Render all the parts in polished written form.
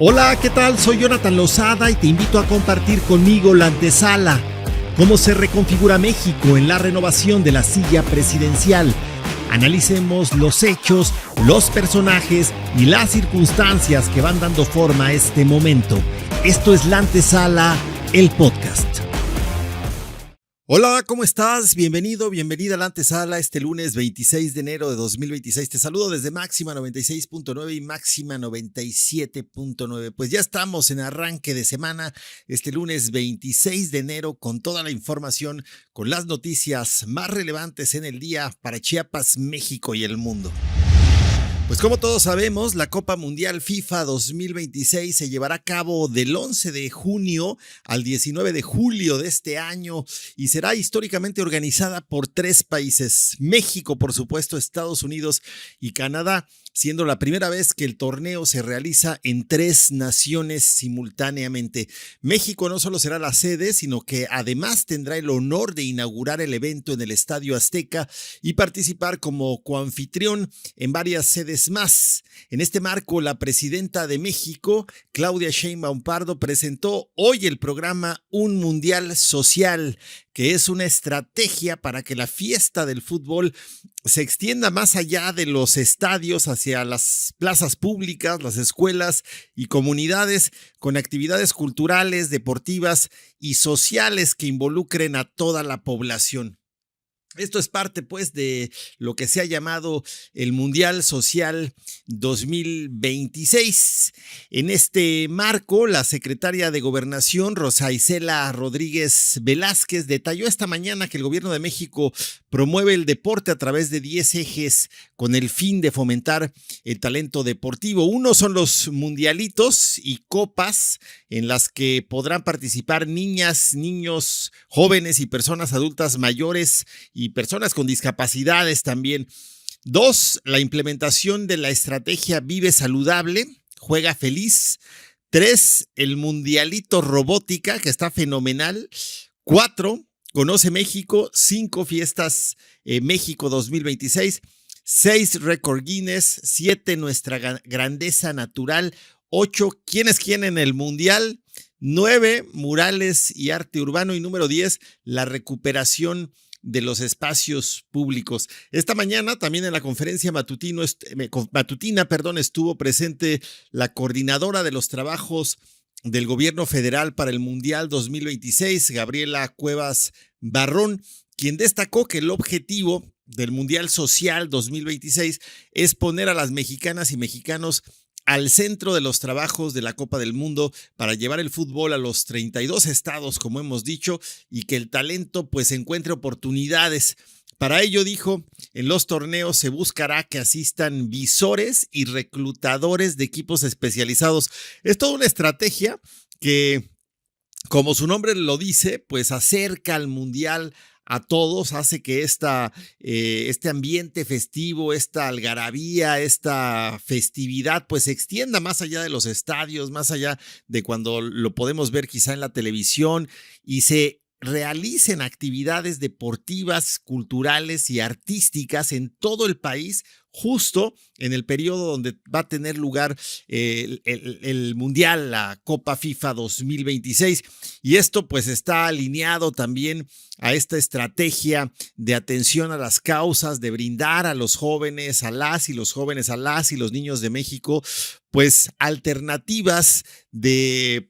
Hola, ¿qué tal? Soy Jonathan Lozada y te invito a compartir conmigo la antesala. ¿Cómo se reconfigura México en la renovación de la silla presidencial? Analicemos los hechos, los personajes y las circunstancias que van dando forma a este momento. Esto es La Antesala, el podcast. Hola, ¿cómo estás? Bienvenido, bienvenida a La Antesala este lunes 26 de enero de 2026. Te saludo desde Máxima 96.9 y Máxima 97.9. Pues ya estamos en arranque de semana este lunes 26 de enero con toda la información, con las noticias más relevantes en el día para Chiapas, México y el mundo. Pues como todos sabemos, la Copa Mundial FIFA 2026 se llevará a cabo del 11 de junio al 19 de julio de este año y será históricamente organizada por 3 países, México, por supuesto, Estados Unidos y Canadá, siendo la primera vez que el torneo se realiza en 3 naciones simultáneamente. México no solo será la sede, sino que además tendrá el honor de inaugurar el evento en el Estadio Azteca y participar como coanfitrión en varias sedes más. En este marco, la presidenta de México, Claudia Sheinbaum Pardo, presentó hoy el programa Un Mundial Social, que es una estrategia para que la fiesta del fútbol se extienda más allá de los estadios hacia las plazas públicas, las escuelas y comunidades, con actividades culturales, deportivas y sociales que involucren a toda la población. Esto es parte, pues, de lo que se ha llamado el Mundial Social 2026. En este marco, la secretaria de Gobernación, Rosa Isela Rodríguez Velázquez, detalló esta mañana que el gobierno de México promueve el deporte a través de 10 ejes con el fin de fomentar el talento deportivo. Uno son los mundialitos y copas en las que podrán participar niñas, niños, jóvenes y personas adultas mayores y personas con discapacidades también. 2, la implementación de la estrategia Vive Saludable, Juega Feliz. 3, el Mundialito Robótica, que está fenomenal. 4, Conoce México. 5, Fiestas México 2026. 6, Récord Guinness. 7, Nuestra Grandeza Natural. 8, ¿Quién es quién en el Mundial? 9, Murales y Arte Urbano. Y número 10, la recuperación de los espacios públicos. Esta mañana también en la conferencia matutina, estuvo presente la coordinadora de los trabajos del gobierno federal para el Mundial 2026, Gabriela Cuevas Barrón, quien destacó que el objetivo del Mundial Social 2026 es poner a las mexicanas y mexicanos al centro de los trabajos de la Copa del Mundo para llevar el fútbol a los 32 estados, como hemos dicho, y que el talento pues encuentre oportunidades. Para ello, dijo, en los torneos se buscará que asistan visores y reclutadores de equipos especializados. Es toda una estrategia que, como su nombre lo dice, pues acerca al Mundial a todos, hace que este ambiente festivo, esta algarabía, esta festividad, pues se extienda más allá de los estadios, más allá de cuando lo podemos ver quizá en la televisión y se realicen actividades deportivas, culturales y artísticas en todo el país, justo en el periodo donde va a tener lugar el Mundial, la Copa FIFA 2026. Y esto pues está alineado también a esta estrategia de atención a las causas, de brindar a los jóvenes, a las y los jóvenes, a las y los niños de México, pues alternativas de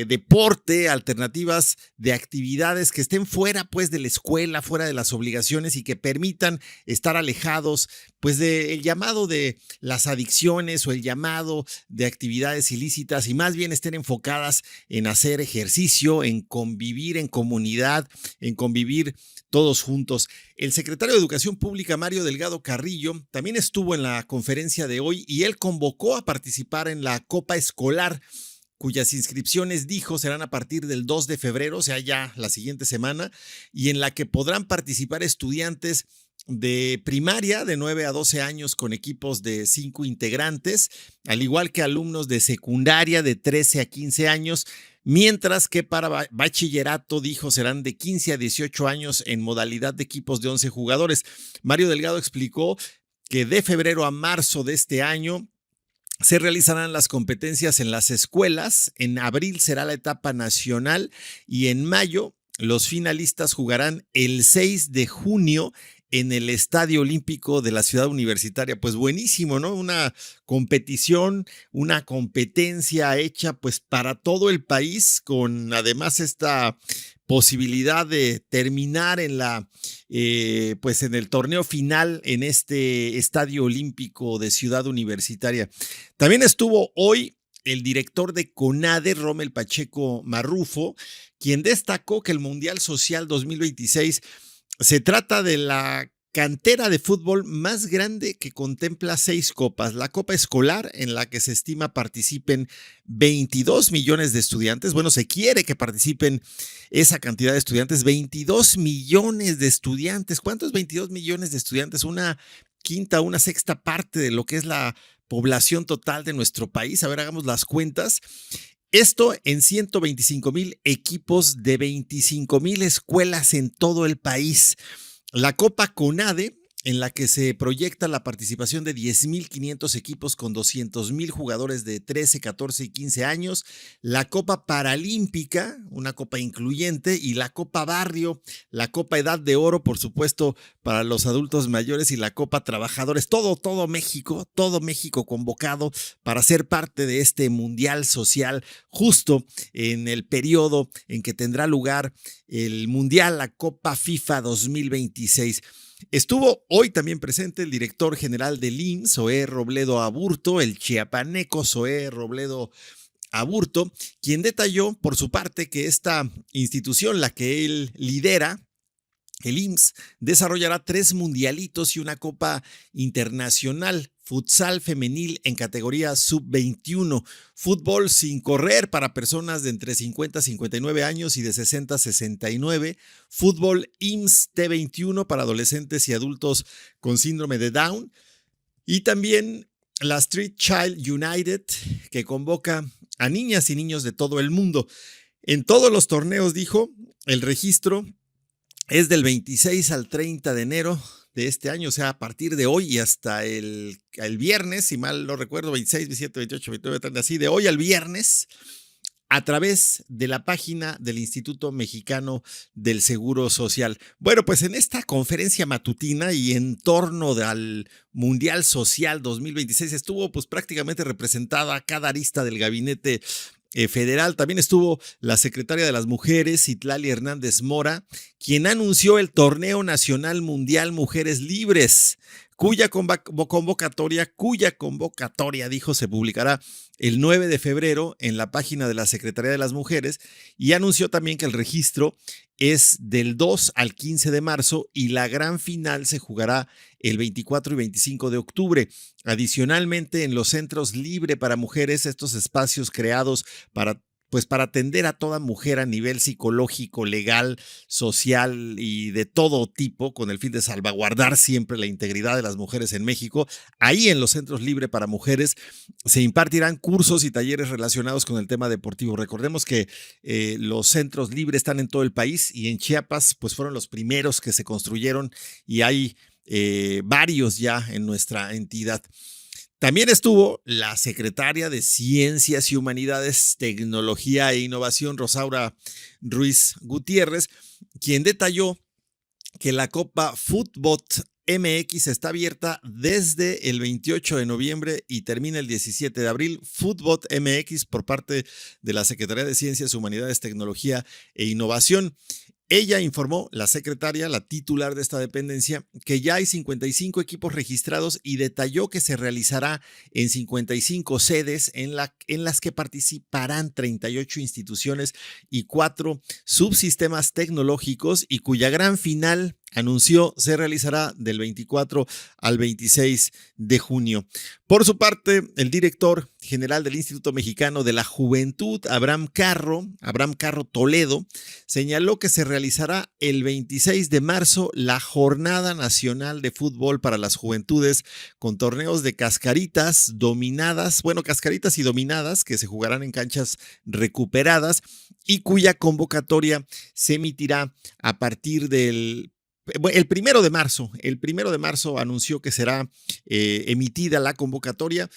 deporte, alternativas de actividades que estén fuera pues de la escuela, fuera de las obligaciones y que permitan estar alejados pues del llamado de las adicciones o el llamado de actividades ilícitas y más bien estén enfocadas en hacer ejercicio, en convivir en comunidad, en convivir todos juntos. El secretario de Educación Pública, Mario Delgado Carrillo, también estuvo en la conferencia de hoy y él convocó a participar en la Copa Escolar, cuyas inscripciones, dijo, serán a partir del 2 de febrero, o sea, ya la siguiente semana, y en la que podrán participar estudiantes de primaria de 9 a 12 años con equipos de 5 integrantes, al igual que alumnos de secundaria de 13 a 15 años, mientras que para bachillerato, dijo, serán de 15 a 18 años en modalidad de equipos de 11 jugadores. Mario Delgado explicó que de febrero a marzo de este año Se realizarán las competencias en las escuelas, en abril será la etapa nacional y en mayo los finalistas jugarán el 6 de junio en el Estadio Olímpico de la Ciudad Universitaria. Pues buenísimo, ¿no? Una competición, una competencia hecha pues para todo el país, con además esta posibilidad de terminar en pues en el torneo final en este Estadio Olímpico de Ciudad Universitaria. También estuvo hoy el director de CONADE, Rommel Pacheco Marrufo, quien destacó que el Mundial Social 2026 se trata de la cantera de fútbol más grande que contempla 6 copas. La Copa Escolar, en la que se estima participen 22 millones de estudiantes. Bueno, se quiere que participen esa cantidad de estudiantes, 22 millones de estudiantes. ¿Cuántos 22 millones de estudiantes? Una quinta, una sexta parte de lo que es la población total de nuestro país. A ver, hagamos las cuentas. Esto en 125,000 equipos de 25,000 escuelas en todo el país. La Copa CONADE, en la que se proyecta la participación de 10,500 equipos con 200,000 jugadores de 13, 14 y 15 años. La Copa Paralímpica, una copa incluyente, y la Copa Barrio, la Copa Edad de Oro, por supuesto, para los adultos mayores, y la Copa Trabajadores. Todo México convocado para ser parte de este Mundial Social, justo en el periodo en que tendrá lugar el Mundial, la Copa FIFA 2026. Estuvo hoy también presente el director general del IMSS, Zoé Robledo Aburto, el chiapaneco Zoé Robledo Aburto, quien detalló por su parte que esta institución, la que él lidera, el IMSS, desarrollará 3 mundialitos y una copa internacional: futsal femenil en categoría sub-21, fútbol sin correr para personas de entre 50 a 59 años y de 60 a 69, fútbol IMSS T21 para adolescentes y adultos con síndrome de Down, y también la Street Child United, que convoca a niñas y niños de todo el mundo. En todos los torneos, dijo, el registro es del 26 al 30 de enero de este año, o sea, a partir de hoy y hasta el viernes, si mal no recuerdo, 26, 27, 28, 29, 30, así de hoy al viernes, a través de la página del Instituto Mexicano del Seguro Social. Bueno, pues en esta conferencia matutina y en torno al Mundial Social 2026 estuvo pues prácticamente representada cada arista del gabinete federal. También estuvo la secretaria de las Mujeres, Citlali Hernández Mora, quien anunció el Torneo Nacional Mundial Mujeres Libres, cuya convocatoria, dijo, se publicará el 9 de febrero en la página de la Secretaría de las Mujeres, y anunció también que el registro es del 2 al 15 de marzo y la gran final se jugará el 24 y 25 de octubre. Adicionalmente, en los centros Libre para Mujeres, estos espacios creados para atender a toda mujer a nivel psicológico, legal, social y de todo tipo, con el fin de salvaguardar siempre la integridad de las mujeres en México. Ahí en los centros Libre para Mujeres se impartirán cursos y talleres relacionados con el tema deportivo. Recordemos que los centros Libre están en todo el país, y en Chiapas pues fueron los primeros que se construyeron, y hay varios ya en nuestra entidad. También estuvo la secretaria de Ciencias y Humanidades, Tecnología e Innovación, Rosaura Ruiz Gutiérrez, quien detalló que la Copa Footbot MX está abierta desde el 28 de noviembre y termina el 17 de abril. Footbot MX por parte de la Secretaría de Ciencias, Humanidades, Tecnología e Innovación. Ella informó, la secretaria, la titular de esta dependencia, que ya hay 55 equipos registrados, y detalló que se realizará en 55 sedes en las que participarán 38 instituciones y 4 subsistemas tecnológicos, y cuya gran final, anunció, se realizará del 24 al 26 de junio. Por su parte, el director general del Instituto Mexicano de la Juventud, Abraham Carro Toledo, señaló que se realizará el 26 de marzo la Jornada Nacional de Fútbol para las Juventudes, con torneos de cascaritas y dominadas, que se jugarán en canchas recuperadas, y cuya convocatoria se emitirá a partir del el primero de marzo anunció que será emitida la convocatoria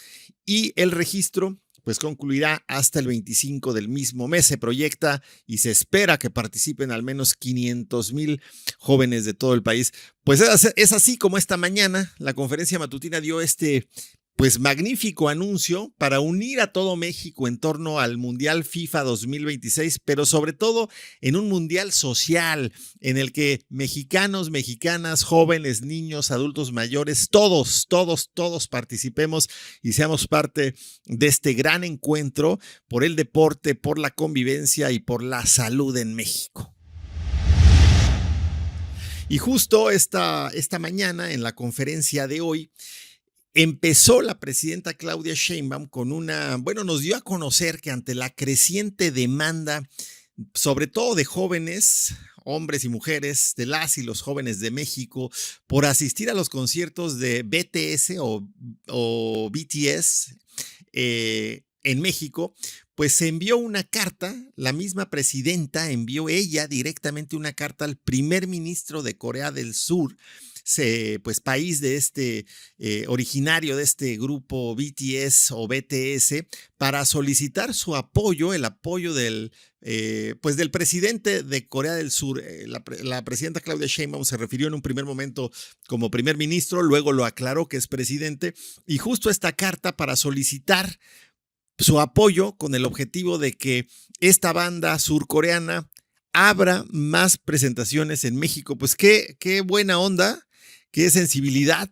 y el registro pues concluirá hasta el 25 del mismo mes. Se proyecta y se espera que participen al menos 500,000 jóvenes de todo el país. Pues es así como esta mañana la conferencia matutina dio pues magnífico anuncio para unir a todo México en torno al Mundial FIFA 2026, pero sobre todo en un mundial social en el que mexicanos, mexicanas, jóvenes, niños, adultos mayores, todos participemos y seamos parte de este gran encuentro por el deporte, por la convivencia y por la salud en México. Y justo esta mañana en la conferencia de hoy, empezó la presidenta Claudia Sheinbaum con nos dio a conocer que ante la creciente demanda, sobre todo de jóvenes, hombres y mujeres, de las y los jóvenes de México, por asistir a los conciertos de BTS o BTS en México, pues se envió una carta, la misma presidenta envió ella directamente una carta al primer ministro de Corea del Sur, pues país de originario de este grupo BTS o BTS, para solicitar su apoyo, el apoyo del presidente de Corea del Sur. La presidenta Claudia Sheinbaum se refirió en un primer momento como primer ministro, luego lo aclaró que es presidente, y justo esta carta para solicitar su apoyo con el objetivo de que esta banda surcoreana abra más presentaciones en México. Pues qué buena onda, qué sensibilidad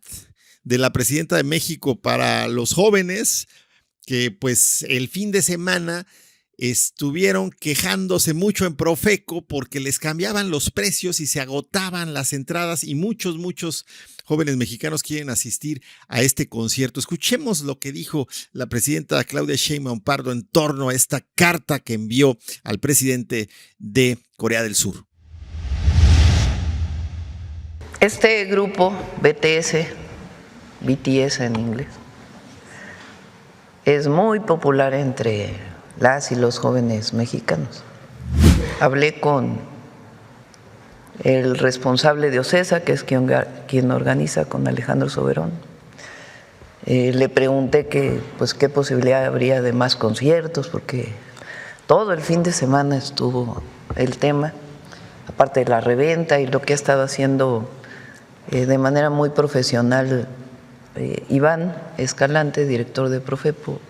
de la presidenta de México para los jóvenes que pues el fin de semana estuvieron quejándose mucho en Profeco porque les cambiaban los precios y se agotaban las entradas, y muchos jóvenes mexicanos quieren asistir a este concierto. Escuchemos lo que dijo la presidenta Claudia Sheinbaum Pardo en torno a esta carta que envió al presidente de Corea del Sur. Este grupo BTS en inglés, es muy popular entre las y los jóvenes mexicanos. Hablé con el responsable de OCESA, que es quien organiza, con Alejandro Soberón. Le pregunté qué posibilidad habría de más conciertos, porque todo el fin de semana estuvo el tema, aparte de la reventa y lo que ha estado haciendo de manera muy profesional Iván Escalante, director de Profeco.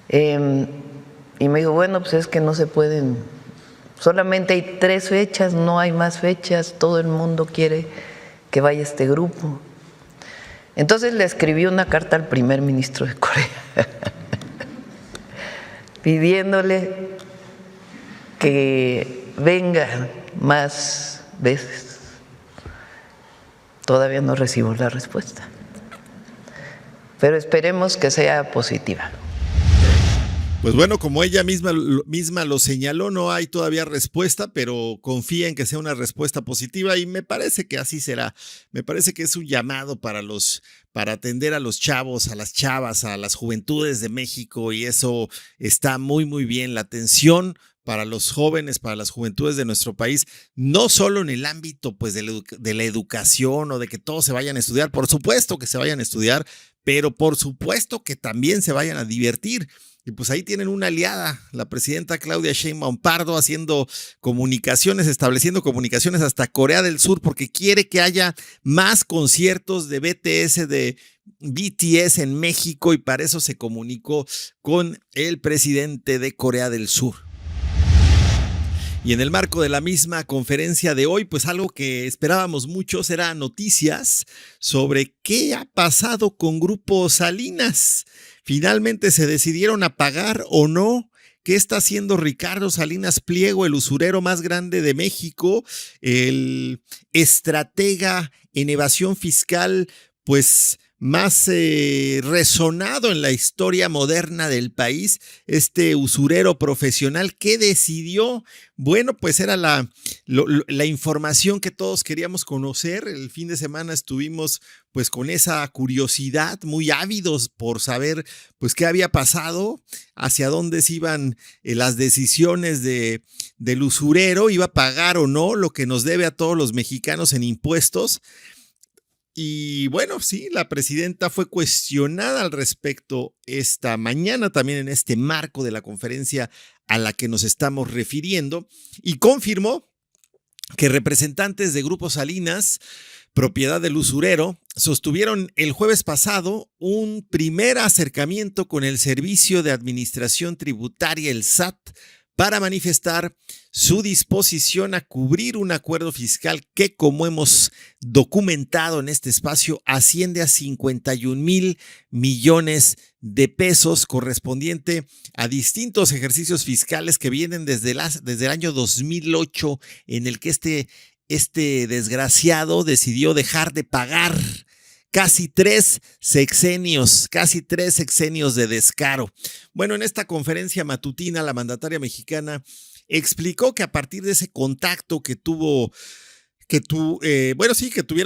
Y me dijo, bueno, pues es que no se pueden, solamente hay 3 fechas, no hay más fechas, todo el mundo quiere que vaya este grupo. Entonces le escribí una carta al primer ministro de Corea pidiéndole que venga más veces. Todavía no recibo la respuesta, pero esperemos que sea positiva. Pues bueno, como ella misma lo señaló, no hay todavía respuesta, pero confía en que sea una respuesta positiva, y me parece que así será. Me parece que es un llamado para atender a los chavos, a las chavas, a las juventudes de México, y eso está muy bien. La atención para los jóvenes, para las juventudes de nuestro país, no solo en el ámbito pues de la educación o de que todos se vayan a estudiar, por supuesto que se vayan a estudiar, pero por supuesto que también se vayan a divertir. Y pues ahí tienen una aliada, la presidenta Claudia Sheinbaum Pardo, estableciendo comunicaciones hasta Corea del Sur, porque quiere que haya más conciertos de BTS en México, y para eso se comunicó con el presidente de Corea del Sur. Y en el marco de la misma conferencia de hoy, pues algo que esperábamos mucho será noticias sobre qué ha pasado con Grupo Salinas. ¿Finalmente se decidieron a pagar o no? ¿Qué está haciendo Ricardo Salinas Pliego, el usurero más grande de México, el estratega en evasión fiscal, pues más resonado en la historia moderna del país, este usurero profesional que decidió, bueno, pues era la información que todos queríamos conocer. El fin de semana estuvimos pues con esa curiosidad, muy ávidos por saber pues qué había pasado, hacia dónde se iban las decisiones del usurero, iba a pagar o no lo que nos debe a todos los mexicanos en impuestos. Y bueno, sí, la presidenta fue cuestionada al respecto esta mañana, también en este marco de la conferencia a la que nos estamos refiriendo, y confirmó que representantes de Grupo Salinas, propiedad del usurero, sostuvieron el jueves pasado un primer acercamiento con el Servicio de Administración Tributaria, el SAT, para manifestar su disposición a cubrir un acuerdo fiscal que, como hemos documentado en este espacio, asciende a 51,000 millones de pesos, correspondiente a distintos ejercicios fiscales que vienen desde el año 2008, en el que este desgraciado decidió dejar de pagar casi tres sexenios de descaro. Bueno, en esta conferencia matutina, la mandataria mexicana explicó que a partir de ese contacto que tuvieron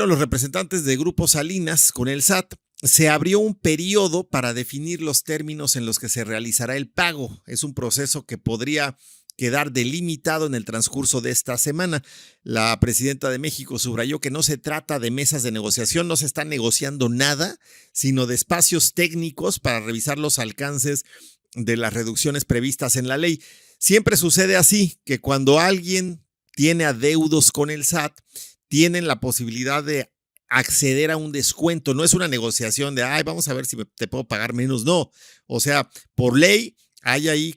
los representantes de Grupo Salinas con el SAT, se abrió un periodo para definir los términos en los que se realizará el pago. Es un proceso que podría quedar delimitado en el transcurso de esta semana. La presidenta de México subrayó que no se trata de mesas de negociación, no se está negociando nada, sino de espacios técnicos para revisar los alcances de las reducciones previstas en la ley. Siempre sucede así, que cuando alguien tiene adeudos con el SAT, tienen la posibilidad de acceder a un descuento. No es una negociación de, vamos a ver si te puedo pagar menos. No, o sea, por ley hay ahí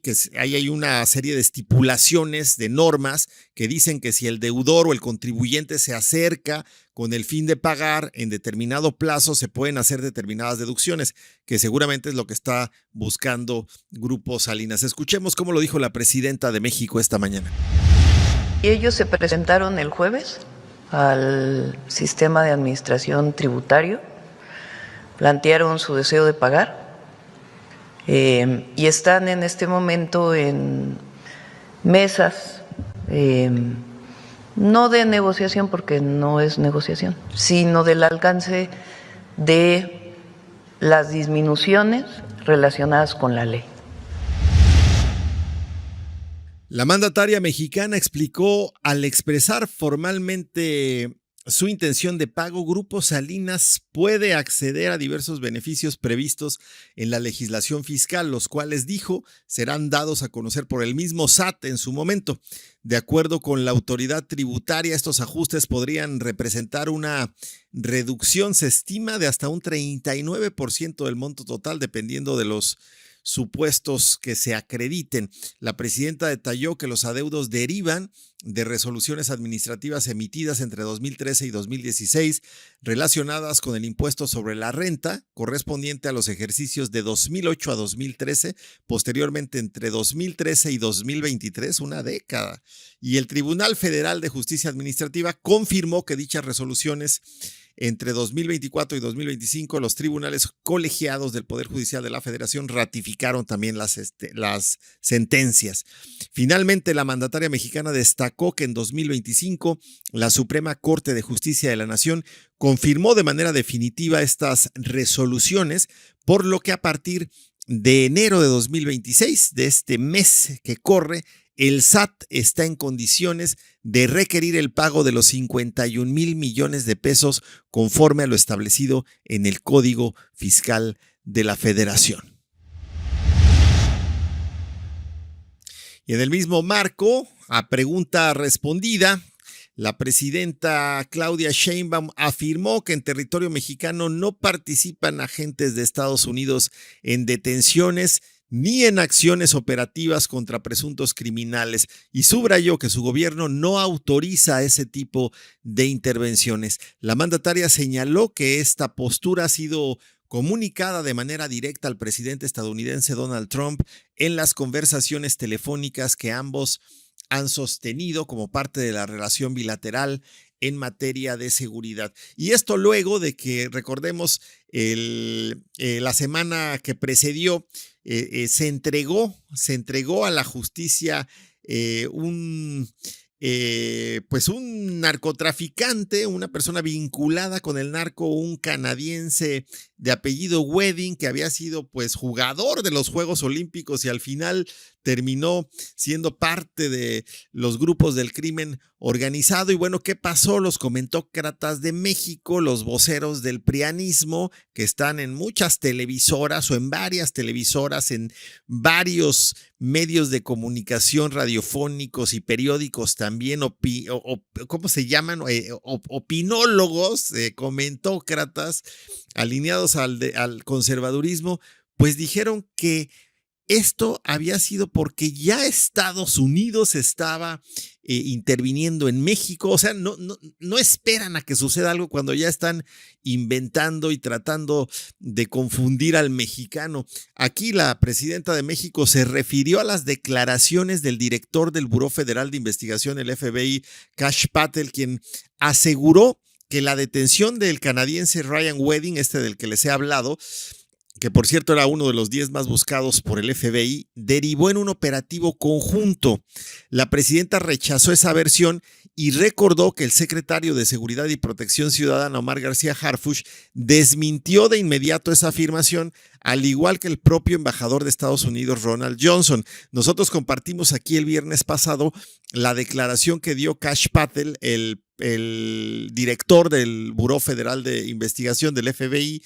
una serie de estipulaciones, de normas que dicen que si el deudor o el contribuyente se acerca con el fin de pagar en determinado plazo, se pueden hacer determinadas deducciones, que seguramente es lo que está buscando Grupo Salinas. Escuchemos cómo lo dijo la presidenta de México esta mañana. Y ellos se presentaron el jueves al sistema de administración tributario, plantearon su deseo de pagar. Y están en este momento en mesas, no de negociación, porque no es negociación, sino del alcance de las disminuciones relacionadas con la ley. La mandataria mexicana explicó, al expresar formalmente su intención de pago, Grupo Salinas puede acceder a diversos beneficios previstos en la legislación fiscal, los cuales, dijo, serán dados a conocer por el mismo SAT en su momento. De acuerdo con la autoridad tributaria, estos ajustes podrían representar una reducción, se estima, de hasta un 39% del monto total, dependiendo de los supuestos que se acrediten. La presidenta detalló que los adeudos derivan de resoluciones administrativas emitidas entre 2013 y 2016 relacionadas con el impuesto sobre la renta correspondiente a los ejercicios de 2008 a 2013, posteriormente entre 2013 y 2023, una década. Y el Tribunal Federal de Justicia Administrativa confirmó que dichas resoluciones entre 2024 y 2025, los tribunales colegiados del Poder Judicial de la Federación ratificaron también las sentencias. Finalmente, la mandataria mexicana destacó que en 2025 la Suprema Corte de Justicia de la Nación confirmó de manera definitiva estas resoluciones, por lo que a partir de enero de 2026, de este mes que corre, el SAT está en condiciones de requerir el pago de los 51,000 millones de pesos conforme a lo establecido en el Código Fiscal de la Federación. Y en el mismo marco, a pregunta respondida, la presidenta Claudia Sheinbaum afirmó que en territorio mexicano no participan agentes de Estados Unidos en detenciones ni en acciones operativas contra presuntos criminales, y subrayó que su gobierno no autoriza ese tipo de intervenciones. La mandataria señaló que esta postura ha sido comunicada de manera directa al presidente estadounidense Donald Trump en las conversaciones telefónicas que ambos han sostenido como parte de la relación bilateral en materia de seguridad. Y esto luego de que, recordemos, la semana que precedió, se entregó a la justicia pues un narcotraficante, una persona vinculada con el narco, un canadiense de apellido Wedding, que había sido pues jugador de los Juegos Olímpicos y al final terminó siendo parte de los grupos del crimen organizado. Y bueno, ¿qué pasó? Los comentócratas de México, los voceros del prianismo, que están en muchas televisoras o en varias televisoras, en varios medios de comunicación radiofónicos y periódicos también, ¿cómo se llaman? Opinólogos, comentócratas, alineados al conservadurismo, pues dijeron que esto había sido porque ya Estados Unidos estaba interviniendo en México. O sea, no esperan a que suceda algo cuando ya están inventando y tratando de confundir al mexicano. Aquí la presidenta de México se refirió a las declaraciones del director del Buró Federal de Investigación, el FBI, Kash Patel, quien aseguró que la detención del canadiense Ryan Wedding, del que les he hablado, que por cierto era uno de los 10 más buscados por el FBI, derivó en un operativo conjunto. La presidenta rechazó esa versión y recordó que el secretario de Seguridad y Protección Ciudadana, Omar García Harfuch, desmintió de inmediato esa afirmación, al igual que el propio embajador de Estados Unidos, Ronald Johnson. Nosotros compartimos aquí el viernes pasado la declaración que dio Kash Patel, el director del Buró Federal de Investigación del FBI,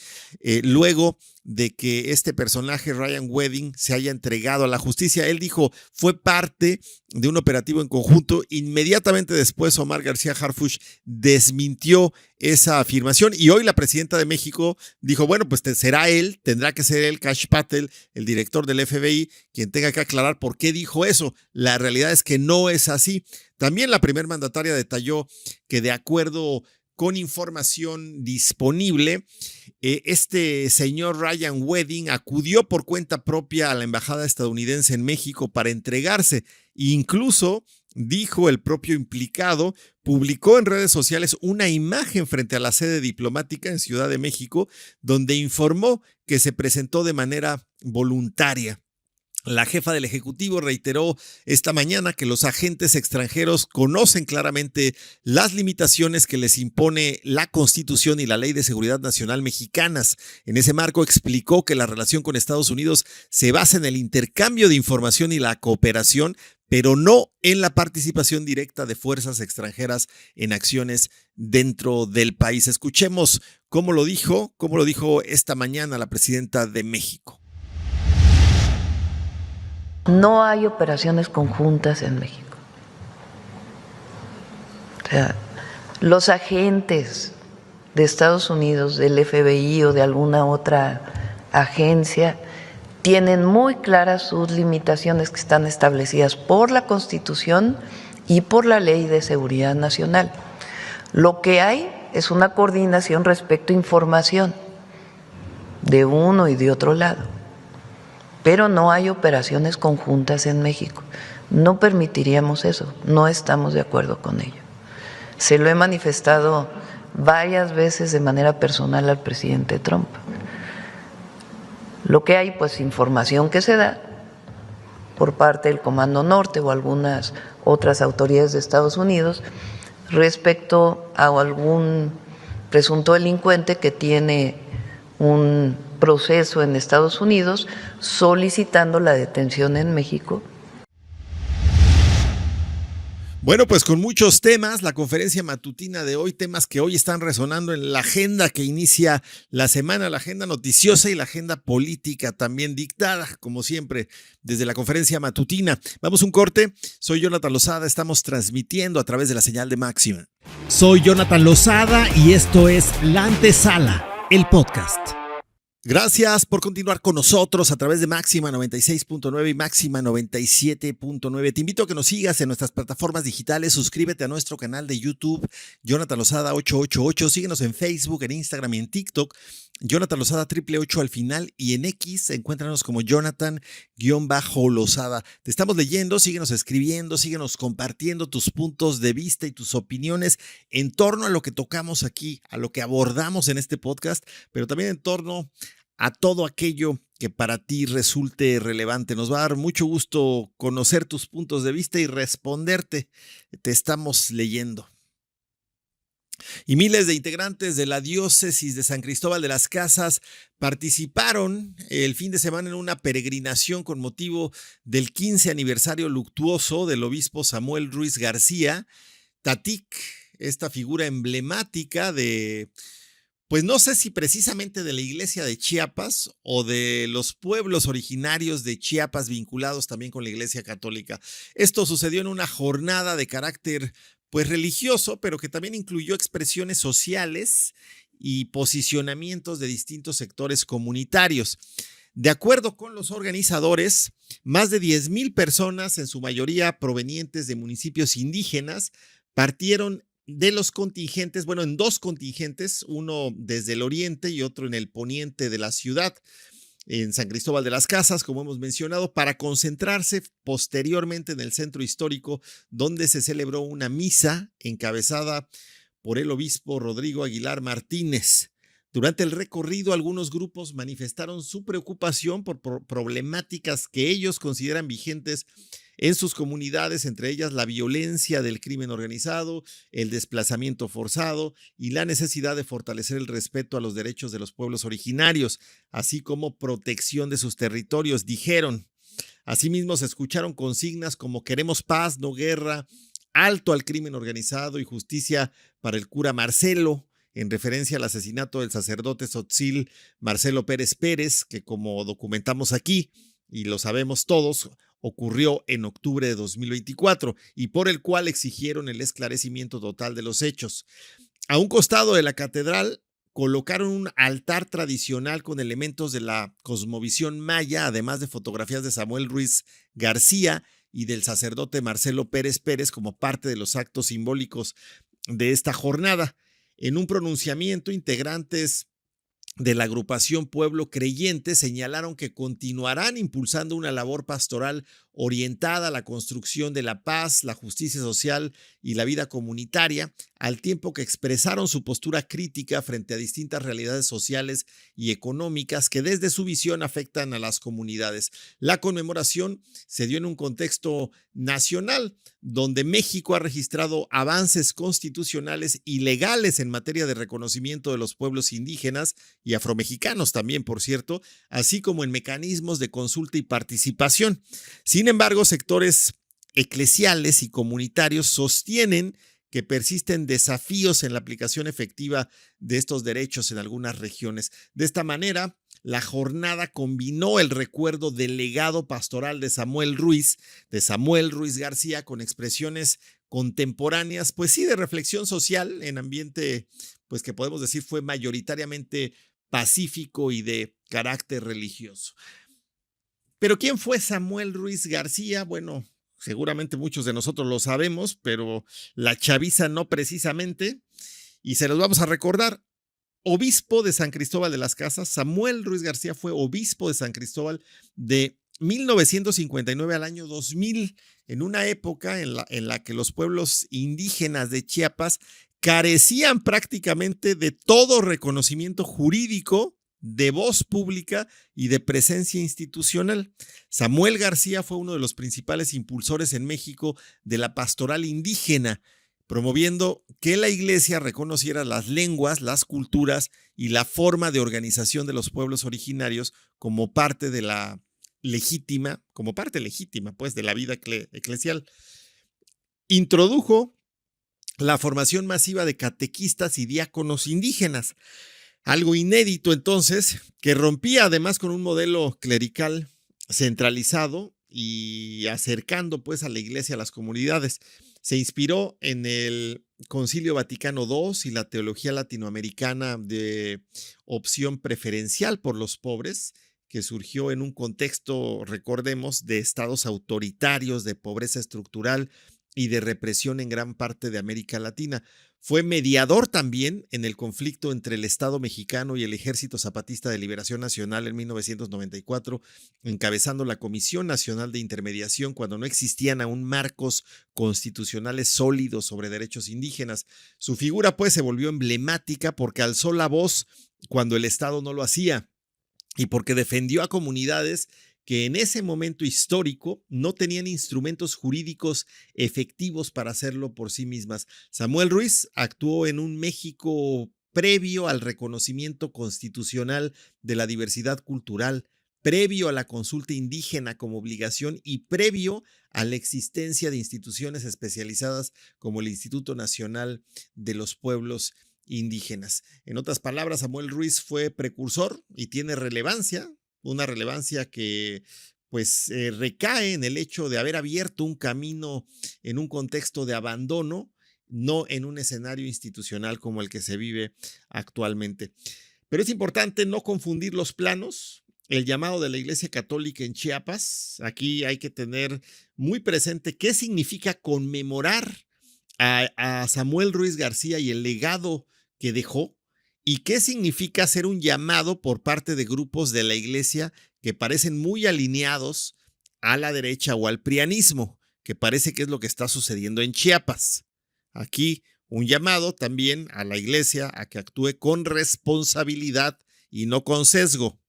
luego de que este personaje, Ryan Wedding, se haya entregado a la justicia. Él dijo, fue parte de un operativo en conjunto. Inmediatamente después, Omar García Harfuch desmintió esa afirmación y hoy la presidenta de México dijo, bueno, pues tendrá que ser él, Kash Patel, el director del FBI, quien tenga que aclarar por qué dijo eso. La realidad es que no es así. También la primer mandataria detalló que de acuerdo con información disponible, este señor Ryan Wedding acudió por cuenta propia a la embajada estadounidense en México para entregarse. Incluso, dijo el propio implicado, publicó en redes sociales una imagen frente a la sede diplomática en Ciudad de México, donde informó que se presentó de manera voluntaria. La jefa del Ejecutivo reiteró esta mañana que los agentes extranjeros conocen claramente las limitaciones que les impone la Constitución y la Ley de Seguridad Nacional mexicanas. En ese marco explicó que la relación con Estados Unidos se basa en el intercambio de información y la cooperación, pero no en la participación directa de fuerzas extranjeras en acciones dentro del país. Escuchemos cómo lo dijo esta mañana la presidenta de México. No hay operaciones conjuntas en México. O sea, los agentes de Estados Unidos, del FBI o de alguna otra agencia, tienen muy claras sus limitaciones que están establecidas por la Constitución y por la Ley de Seguridad Nacional. Lo que hay es una coordinación respecto a información de uno y de otro lado. Pero no hay operaciones conjuntas en México. No permitiríamos eso, no estamos de acuerdo con ello. Se lo he manifestado varias veces de manera personal al presidente Trump. Lo que hay, pues, información que se da por parte del Comando Norte o algunas otras autoridades de Estados Unidos respecto a algún presunto delincuente que tiene un proceso en Estados Unidos solicitando la detención en México. Bueno, pues con muchos temas, la conferencia matutina de hoy, temas que hoy están resonando en la agenda que inicia la semana, la agenda noticiosa y la agenda política también dictada, como siempre, desde la conferencia matutina. Vamos a un corte, soy Jonathan Lozada, estamos transmitiendo a través de la señal de Máxima. Soy Jonathan Lozada y esto es La Antesala, el podcast. Gracias por continuar con nosotros a través de Máxima 96.9 y Máxima 97.9. Te invito a que nos sigas en nuestras plataformas digitales. Suscríbete a nuestro canal de YouTube, Jonathan Lozada 888. Síguenos en Facebook, en Instagram y en TikTok. Jonathan Lozada 888 al final, y en X encuéntranos como Jonathan-Lozada. Te estamos leyendo, síguenos escribiendo, síguenos compartiendo tus puntos de vista y tus opiniones en torno a lo que tocamos aquí, a lo que abordamos en este podcast, pero también en torno a todo aquello que para ti resulte relevante. Nos va a dar mucho gusto conocer tus puntos de vista y responderte. Te estamos leyendo. Y miles de integrantes de la diócesis de San Cristóbal de las Casas participaron el fin de semana en una peregrinación con motivo del 15 aniversario luctuoso del obispo Samuel Ruiz García, Tatic, esta figura emblemática de, pues no sé si precisamente de la iglesia de Chiapas o de los pueblos originarios de Chiapas vinculados también con la iglesia católica. Esto sucedió en una jornada de carácter pues religioso, pero que también incluyó expresiones sociales y posicionamientos de distintos sectores comunitarios. De acuerdo con los organizadores, más de 10,000 personas, en su mayoría provenientes de municipios indígenas, partieron de los contingentes, bueno, en dos contingentes, uno desde el oriente y otro en el poniente de la ciudad, en San Cristóbal de las Casas, como hemos mencionado, para concentrarse posteriormente en el centro histórico, donde se celebró una misa encabezada por el obispo Rodrigo Aguilar Martínez. Durante el recorrido, algunos grupos manifestaron su preocupación por problemáticas que ellos consideran vigentes en sus comunidades, entre ellas la violencia del crimen organizado, el desplazamiento forzado y la necesidad de fortalecer el respeto a los derechos de los pueblos originarios, así como protección de sus territorios, dijeron. Asimismo, se escucharon consignas como queremos paz, no guerra, alto al crimen organizado y justicia para el cura Marcelo, en referencia al asesinato del sacerdote tzotzil Marcelo Pérez Pérez, que como documentamos aquí, y lo sabemos todos, ocurrió en octubre de 2024 y por el cual exigieron el esclarecimiento total de los hechos. A un costado de la catedral colocaron un altar tradicional con elementos de la cosmovisión maya, además de fotografías de Samuel Ruiz García y del sacerdote Marcelo Pérez Pérez como parte de los actos simbólicos de esta jornada. En un pronunciamiento, integrantes de la agrupación Pueblo Creyente señalaron que continuarán impulsando una labor pastoral orientada a la construcción de la paz, la justicia social y la vida comunitaria, al tiempo que expresaron su postura crítica frente a distintas realidades sociales y económicas que desde su visión afectan a las comunidades. La conmemoración se dio en un contexto nacional, donde México ha registrado avances constitucionales y legales en materia de reconocimiento de los pueblos indígenas y afromexicanos también, por cierto, así como en mecanismos de consulta y participación. Sin embargo, sectores eclesiales y comunitarios sostienen que persisten desafíos en la aplicación efectiva de estos derechos en algunas regiones. De esta manera, la jornada combinó el recuerdo del legado pastoral de Samuel Ruiz García, con expresiones contemporáneas, pues sí, de reflexión social en ambiente, pues que podemos decir fue mayoritariamente pacífico y de carácter religioso. Pero ¿quién fue Samuel Ruiz García? Bueno, seguramente muchos de nosotros lo sabemos, pero la chaviza no precisamente, y se los vamos a recordar. Obispo de San Cristóbal de las Casas, Samuel Ruiz García fue obispo de San Cristóbal de 1959 al año 2000, en una época en la que los pueblos indígenas de Chiapas carecían prácticamente de todo reconocimiento jurídico, de voz pública y de presencia institucional. Samuel García fue uno de los principales impulsores en México de la pastoral indígena, promoviendo que la iglesia reconociera las lenguas, las culturas y la forma de organización de los pueblos originarios como parte de la legítima, pues, de la vida eclesial. Introdujo la formación masiva de catequistas y diáconos indígenas, algo inédito entonces, que rompía además con un modelo clerical centralizado y acercando pues a la iglesia a las comunidades. Se inspiró en el Concilio Vaticano II y la teología latinoamericana de opción preferencial por los pobres, que surgió en un contexto, recordemos, de estados autoritarios, de pobreza estructural y de represión en gran parte de América Latina. Fue mediador también en el conflicto entre el Estado mexicano y el Ejército Zapatista de Liberación Nacional en 1994, encabezando la Comisión Nacional de Intermediación cuando no existían aún marcos constitucionales sólidos sobre derechos indígenas. Su figura, pues, se volvió emblemática porque alzó la voz cuando el Estado no lo hacía y porque defendió a comunidades que en ese momento histórico no tenían instrumentos jurídicos efectivos para hacerlo por sí mismas. Samuel Ruiz actuó en un México previo al reconocimiento constitucional de la diversidad cultural, previo a la consulta indígena como obligación y previo a la existencia de instituciones especializadas como el Instituto Nacional de los Pueblos Indígenas. En otras palabras, Samuel Ruiz fue precursor y tiene relevancia, una relevancia que pues recae en el hecho de haber abierto un camino en un contexto de abandono, no en un escenario institucional como el que se vive actualmente. Pero es importante no confundir los planos. El llamado de la Iglesia Católica en Chiapas, aquí hay que tener muy presente qué significa conmemorar a Samuel Ruiz García y el legado que dejó, y qué significa hacer un llamado por parte de grupos de la iglesia que parecen muy alineados a la derecha o al prianismo, que parece que es lo que está sucediendo en Chiapas. Aquí un llamado también a la iglesia a que actúe con responsabilidad y no con sesgo.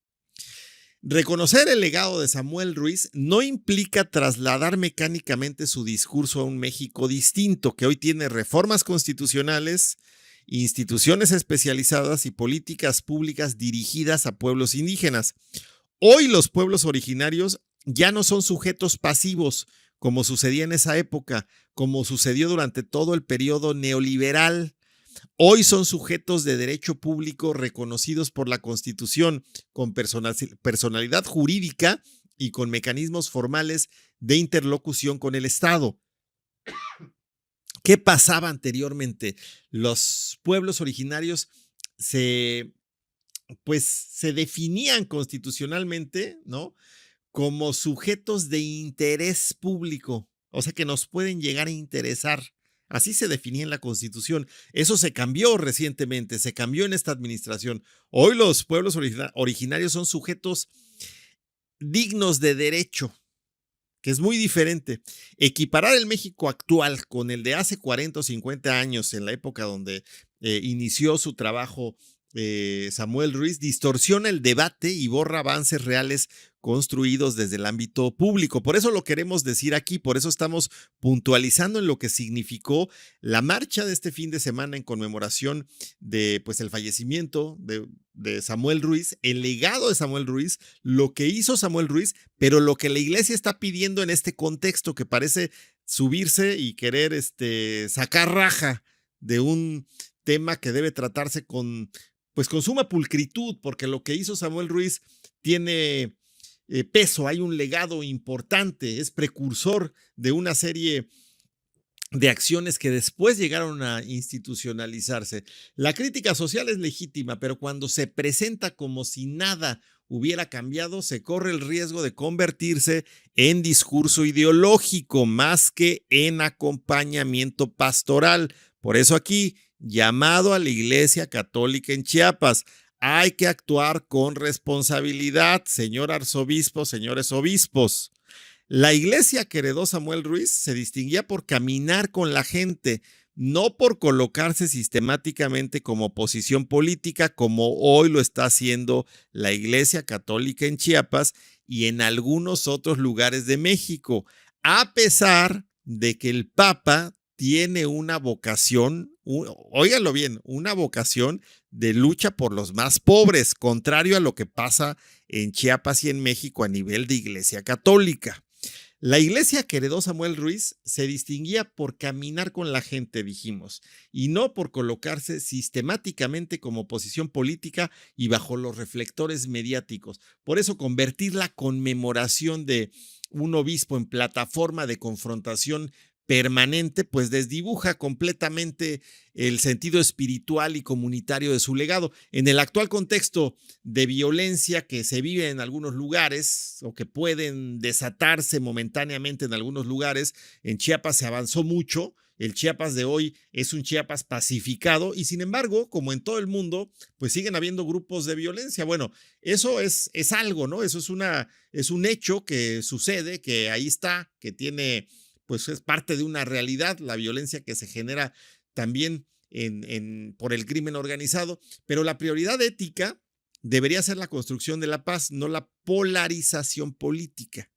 Reconocer el legado de Samuel Ruiz no implica trasladar mecánicamente su discurso a un México distinto, que hoy tiene reformas constitucionales, instituciones especializadas y políticas públicas dirigidas a pueblos indígenas. Hoy los pueblos originarios ya no son sujetos pasivos, como sucedía en esa época, como sucedió durante todo el periodo neoliberal. Hoy son sujetos de derecho público reconocidos por la Constitución, con personalidad jurídica y con mecanismos formales de interlocución con el Estado. ¿Qué pasaba anteriormente? Los pueblos originarios se definían constitucionalmente, ¿no?, como sujetos de interés público, o sea, que nos pueden llegar a interesar. Así se definía en la Constitución. Eso se cambió recientemente, se cambió en esta administración. Hoy los pueblos originarios son sujetos dignos de derecho, que es muy diferente. Equiparar el México actual con el de hace 40 o 50 años, en la época donde inició su trabajo Samuel Ruiz, distorsiona el debate y borra avances reales construidos desde el ámbito público. Por eso lo queremos decir aquí, por eso estamos puntualizando en lo que significó la marcha de este fin de semana en conmemoración de el fallecimiento de Samuel Ruiz, el legado de Samuel Ruiz, lo que hizo Samuel Ruiz, pero lo que la iglesia está pidiendo en este contexto que parece subirse y querer sacar raja de un tema que debe tratarse con suma pulcritud, porque lo que hizo Samuel Ruiz tiene peso, hay un legado importante, es precursor de una serie de acciones que después llegaron a institucionalizarse. La crítica social es legítima, pero cuando se presenta como si nada hubiera cambiado, se corre el riesgo de convertirse en discurso ideológico más que en acompañamiento pastoral. Por eso aquí, llamado a la Iglesia Católica en Chiapas, hay que actuar con responsabilidad, señor arzobispo, señores obispos. La iglesia que heredó Samuel Ruiz se distinguía por caminar con la gente, no por colocarse sistemáticamente como oposición política, como hoy lo está haciendo la Iglesia Católica en Chiapas y en algunos otros lugares de México, a pesar de que el Papa tiene una vocación, óiganlo bien, una vocación de lucha por los más pobres, contrario a lo que pasa en Chiapas y en México a nivel de Iglesia Católica. La iglesia que heredó Samuel Ruiz se distinguía por caminar con la gente, dijimos, y no por colocarse sistemáticamente como oposición política y bajo los reflectores mediáticos. Por eso convertir la conmemoración de un obispo en plataforma de confrontación permanente, pues desdibuja completamente el sentido espiritual y comunitario de su legado. En el actual contexto de violencia que se vive en algunos lugares o que pueden desatarse momentáneamente en algunos lugares, en Chiapas se avanzó mucho. El Chiapas de hoy es un Chiapas pacificado y sin embargo, como en todo el mundo, pues siguen habiendo grupos de violencia. Bueno, eso es algo, ¿no? Eso es un hecho que sucede, que ahí está, que tiene, pues es parte de una realidad, la violencia que se genera también por el crimen organizado, pero la prioridad ética debería ser la construcción de la paz, no la polarización política.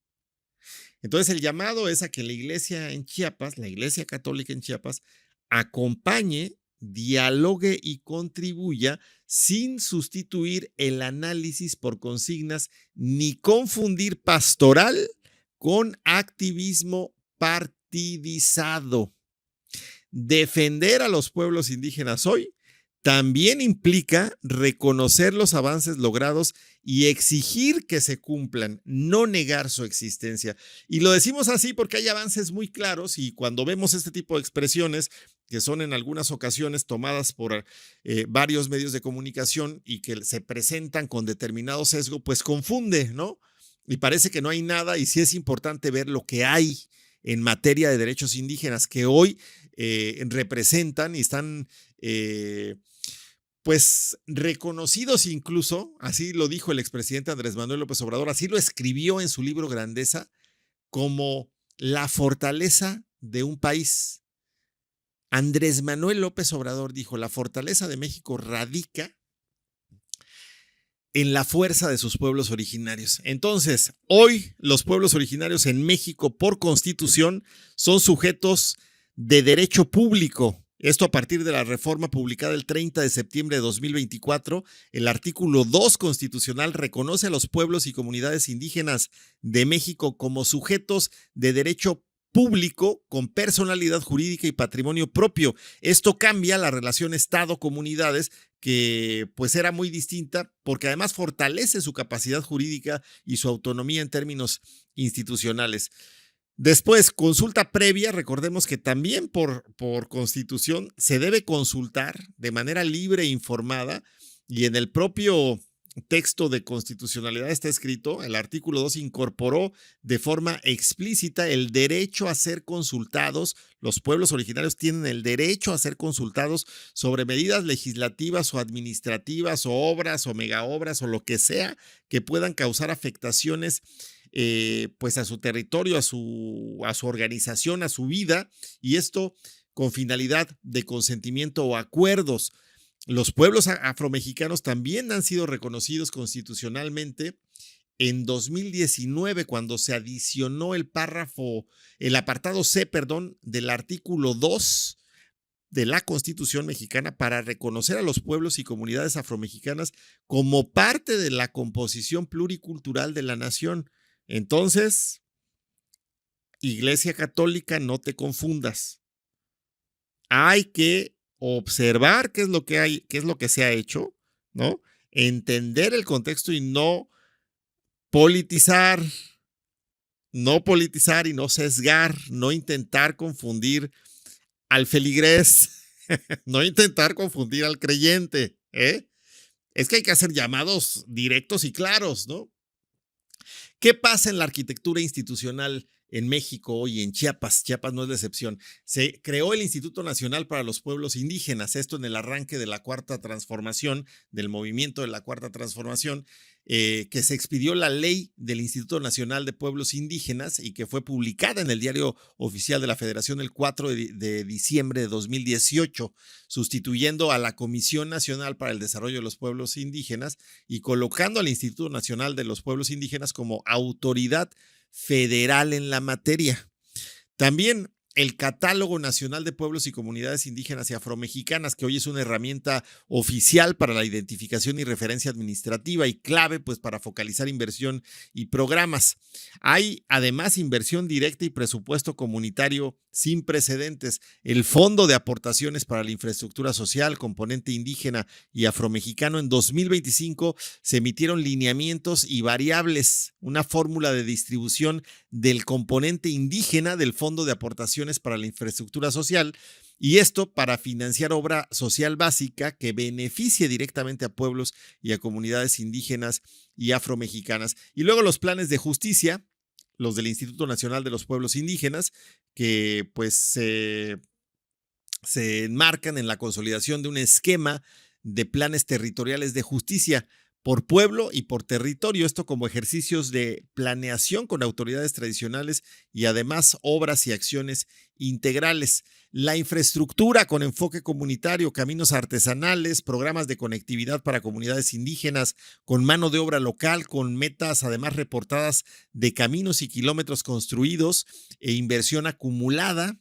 Entonces el llamado es a que la iglesia en Chiapas, la iglesia católica en Chiapas, acompañe, dialogue y contribuya sin sustituir el análisis por consignas ni confundir pastoral con activismo partidizado. Defender a los pueblos indígenas hoy también implica reconocer los avances logrados y exigir que se cumplan, no negar su existencia. Y lo decimos así porque hay avances muy claros y cuando vemos este tipo de expresiones que son en algunas ocasiones tomadas por varios medios de comunicación y que se presentan con determinado sesgo, pues confunde, ¿no? Y parece que no hay nada y sí es importante ver lo que hay en materia de derechos indígenas que hoy representan y están pues reconocidos incluso, así lo dijo el expresidente Andrés Manuel López Obrador, así lo escribió en su libro Grandeza, como la fortaleza de un país. Andrés Manuel López Obrador dijo, la fortaleza de México radica en la fuerza de sus pueblos originarios. Entonces, hoy los pueblos originarios en México por constitución son sujetos de derecho público. Esto a partir de la reforma publicada el 30 de septiembre de 2024, el artículo 2 constitucional reconoce a los pueblos y comunidades indígenas de México como sujetos de derecho público con personalidad jurídica y patrimonio propio. Esto cambia la relación Estado-comunidades que pues era muy distinta porque además fortalece su capacidad jurídica y su autonomía en términos institucionales. Después, consulta previa, recordemos que también por constitución se debe consultar de manera libre e informada y en el propio texto de constitucionalidad está escrito, el artículo 2 incorporó de forma explícita el derecho a ser consultados. Los pueblos originarios tienen el derecho a ser consultados sobre medidas legislativas o administrativas o obras o megaobras o lo que sea que puedan causar afectaciones pues a su territorio, a su organización, a su vida, y esto con finalidad de consentimiento o acuerdos. Los pueblos afromexicanos también han sido reconocidos constitucionalmente en 2019 cuando se adicionó el apartado C, del artículo 2 de la Constitución mexicana para reconocer a los pueblos y comunidades afromexicanas como parte de la composición pluricultural de la nación. Entonces, Iglesia Católica, no te confundas. Hay que observar qué es lo que hay, qué es lo que se ha hecho, ¿no? Entender el contexto y no politizar y no sesgar, no intentar confundir al feligrés, no intentar confundir al creyente, ¿eh? Es que hay que hacer llamados directos y claros, ¿no? ¿Qué pasa en la arquitectura institucional en México hoy, en Chiapas? Chiapas no es la excepción. Se creó el Instituto Nacional para los Pueblos Indígenas, esto en el arranque de la Cuarta Transformación, del movimiento de la Cuarta Transformación, que se expidió la ley del Instituto Nacional de Pueblos Indígenas y que fue publicada en el Diario Oficial de la Federación el 4 de diciembre de 2018, sustituyendo a la Comisión Nacional para el Desarrollo de los Pueblos Indígenas y colocando al Instituto Nacional de los Pueblos Indígenas como autoridad federal en la materia. También el Catálogo Nacional de Pueblos y Comunidades Indígenas y Afromexicanas, que hoy es una herramienta oficial para la identificación y referencia administrativa y clave pues para focalizar inversión y programas. Hay además inversión directa y presupuesto comunitario sin precedentes. El Fondo de Aportaciones para la Infraestructura Social, componente indígena y afromexicano, en 2025 se emitieron lineamientos y variables, una fórmula de distribución del componente indígena del Fondo de Aportaciones para la Infraestructura Social, y esto para financiar obra social básica que beneficie directamente a pueblos y a comunidades indígenas y afromexicanas. Y luego los planes de justicia, los del Instituto Nacional de los Pueblos Indígenas, que pues se enmarcan en la consolidación de un esquema de planes territoriales de justicia por pueblo y por territorio, esto como ejercicios de planeación con autoridades tradicionales y además obras y acciones integrales. La infraestructura con enfoque comunitario, caminos artesanales, programas de conectividad para comunidades indígenas, con mano de obra local, con metas además reportadas de caminos y kilómetros construidos e inversión acumulada.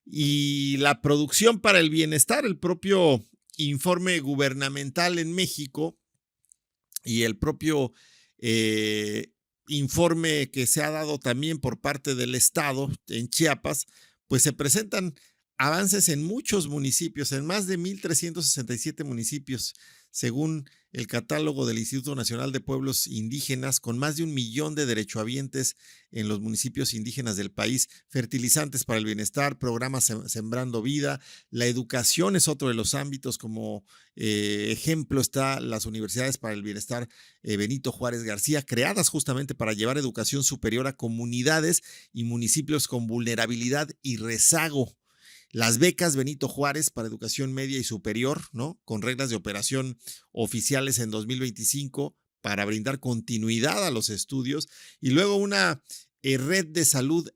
Y la producción para el bienestar, el propio informe gubernamental en México y el propio informe que se ha dado también por parte del Estado en Chiapas, pues se presentan avances en muchos municipios, en más de 1,367 municipios, según el catálogo del Instituto Nacional de Pueblos Indígenas, con más de 1 millón de derechohabientes en los municipios indígenas del país, fertilizantes para el bienestar, programas Sembrando Vida, la educación es otro de los ámbitos, como ejemplo está las universidades para el bienestar Benito Juárez García, creadas justamente para llevar educación superior a comunidades y municipios con vulnerabilidad y rezago. Las becas Benito Juárez para educación media y superior, ¿no? Con reglas de operación oficiales en 2025 para brindar continuidad a los estudios. Y luego una red de salud,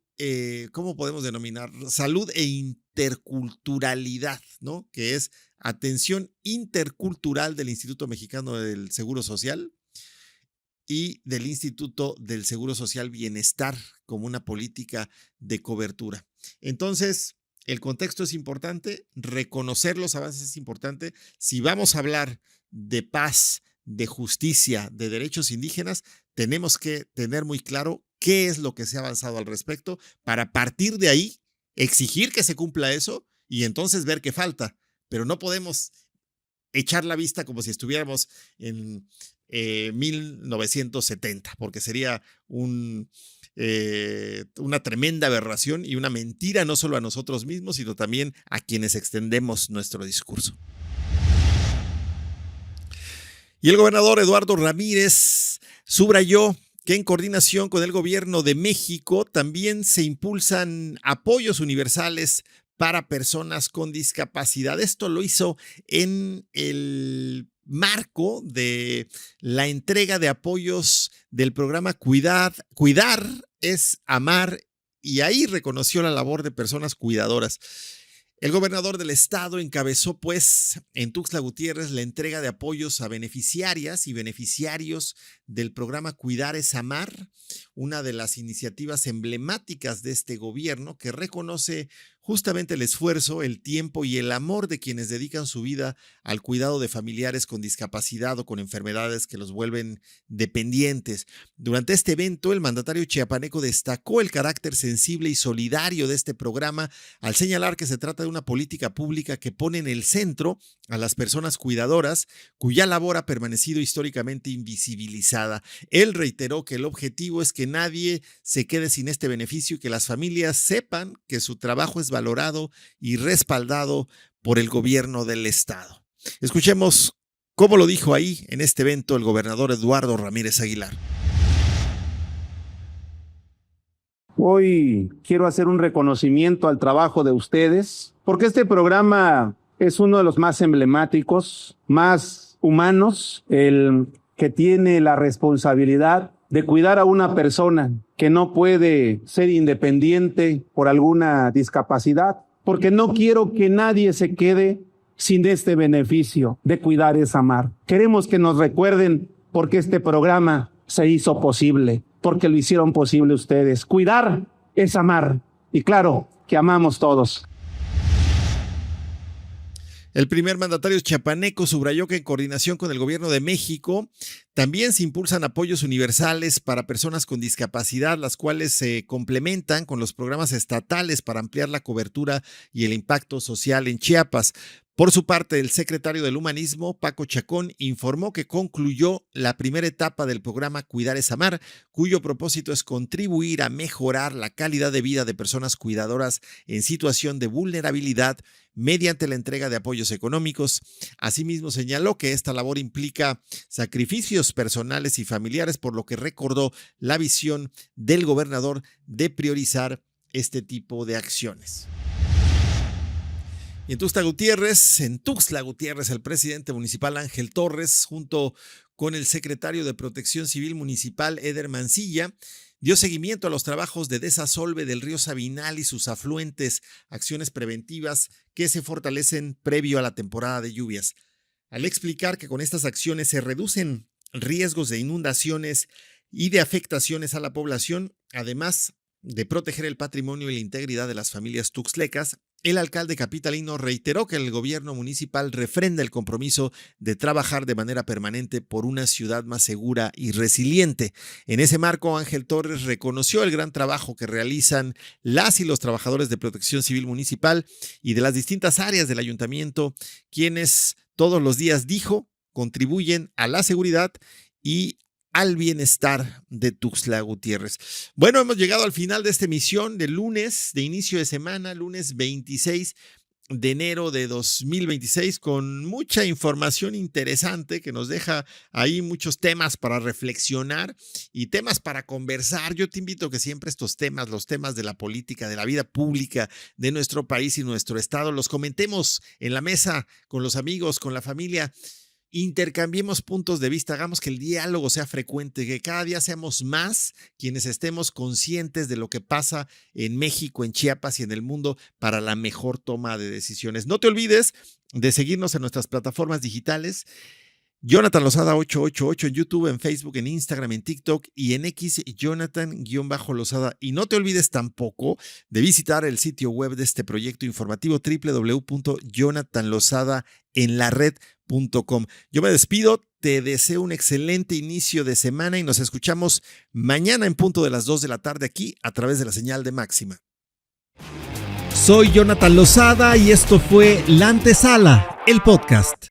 ¿cómo podemos denominar? Salud e interculturalidad, ¿no? Que es atención intercultural del Instituto Mexicano del Seguro Social y del Instituto del Seguro Social Bienestar como una política de cobertura. Entonces, el contexto es importante, reconocer los avances es importante. Si vamos a hablar de paz, de justicia, de derechos indígenas, tenemos que tener muy claro qué es lo que se ha avanzado al respecto para partir de ahí exigir que se cumpla eso y entonces ver qué falta. Pero no podemos echar la vista como si estuviéramos en 1970, porque sería una tremenda aberración y una mentira no solo a nosotros mismos, sino también a quienes extendemos nuestro discurso. Y el gobernador Eduardo Ramírez subrayó que en coordinación con el gobierno de México también se impulsan apoyos universales para personas con discapacidad. Esto lo hizo en el marco de la entrega de apoyos del programa Cuidar es Amar, y ahí reconoció la labor de personas cuidadoras. El gobernador del estado encabezó, pues, en Tuxtla Gutiérrez la entrega de apoyos a beneficiarias y beneficiarios del programa Cuidar es Amar, una de las iniciativas emblemáticas de este gobierno que reconoce justamente el esfuerzo, el tiempo y el amor de quienes dedican su vida al cuidado de familiares con discapacidad o con enfermedades que los vuelven dependientes. Durante este evento, el mandatario chiapaneco destacó el carácter sensible y solidario de este programa al señalar que se trata de una política pública que pone en el centro a las personas cuidadoras, cuya labor ha permanecido históricamente invisibilizada. Él reiteró que el objetivo es que nadie se quede sin este beneficio y que las familias sepan que su trabajo es valorado y respaldado por el gobierno del estado. Escuchemos cómo lo dijo ahí en este evento el gobernador Eduardo Ramírez Aguilar. Hoy quiero hacer un reconocimiento al trabajo de ustedes, porque este programa es uno de los más emblemáticos, más humanos, el que tiene la responsabilidad de cuidar a una persona que no puede ser independiente por alguna discapacidad, porque no quiero que nadie se quede sin este beneficio de Cuidar es Amar. Queremos que nos recuerden por qué este programa se hizo posible, porque lo hicieron posible ustedes. Cuidar es amar, y claro que amamos todos. El primer mandatario chiapaneco subrayó que en coordinación con el gobierno de México también se impulsan apoyos universales para personas con discapacidad, las cuales se complementan con los programas estatales para ampliar la cobertura y el impacto social en Chiapas. Por su parte, el secretario del Humanismo, Paco Chacón, informó que concluyó la primera etapa del programa Cuidar es Amar, cuyo propósito es contribuir a mejorar la calidad de vida de personas cuidadoras en situación de vulnerabilidad mediante la entrega de apoyos económicos. Asimismo, señaló que esta labor implica sacrificios personales y familiares, por lo que recordó la visión del gobernador de priorizar este tipo de acciones. Y en Tuxtla Gutiérrez, el presidente municipal Ángel Torres, junto con el secretario de Protección Civil Municipal Eder Mancilla, dio seguimiento a los trabajos de desasolve del río Sabinal y sus afluentes, acciones preventivas que se fortalecen previo a la temporada de lluvias. Al explicar que con estas acciones se reducen riesgos de inundaciones y de afectaciones a la población, además de proteger el patrimonio y la integridad de las familias tuxtlecas, el alcalde capitalino reiteró que el gobierno municipal refrenda el compromiso de trabajar de manera permanente por una ciudad más segura y resiliente. En ese marco, Ángel Torres reconoció el gran trabajo que realizan las y los trabajadores de Protección Civil Municipal y de las distintas áreas del ayuntamiento, quienes todos los días, dijo, contribuyen a la seguridad y al bienestar de Tuxtla Gutiérrez. Bueno, hemos llegado al final de esta emisión de lunes, de inicio de semana, lunes 26 de enero de 2026, con mucha información interesante que nos deja ahí muchos temas para reflexionar y temas para conversar. Yo te invito a que siempre estos temas, los temas de la política, de la vida pública de nuestro país y nuestro estado, los comentemos en la mesa con los amigos, con la familia. Intercambiemos puntos de vista, hagamos que el diálogo sea frecuente, que cada día seamos más quienes estemos conscientes de lo que pasa en México, en Chiapas y en el mundo para la mejor toma de decisiones. No te olvides de seguirnos en nuestras plataformas digitales. Jonathan Lozada 888 en YouTube, en Facebook, en Instagram, en TikTok y en X, Jonathan-Lozada. Y no te olvides tampoco de visitar el sitio web de este proyecto informativo, www.jonathanlozadaenlared.com. Yo me despido, te deseo un excelente inicio de semana y nos escuchamos mañana en punto de las 2 de la tarde aquí a través de la señal de Máxima. Soy Jonathan Lozada y esto fue La Antesala, el podcast.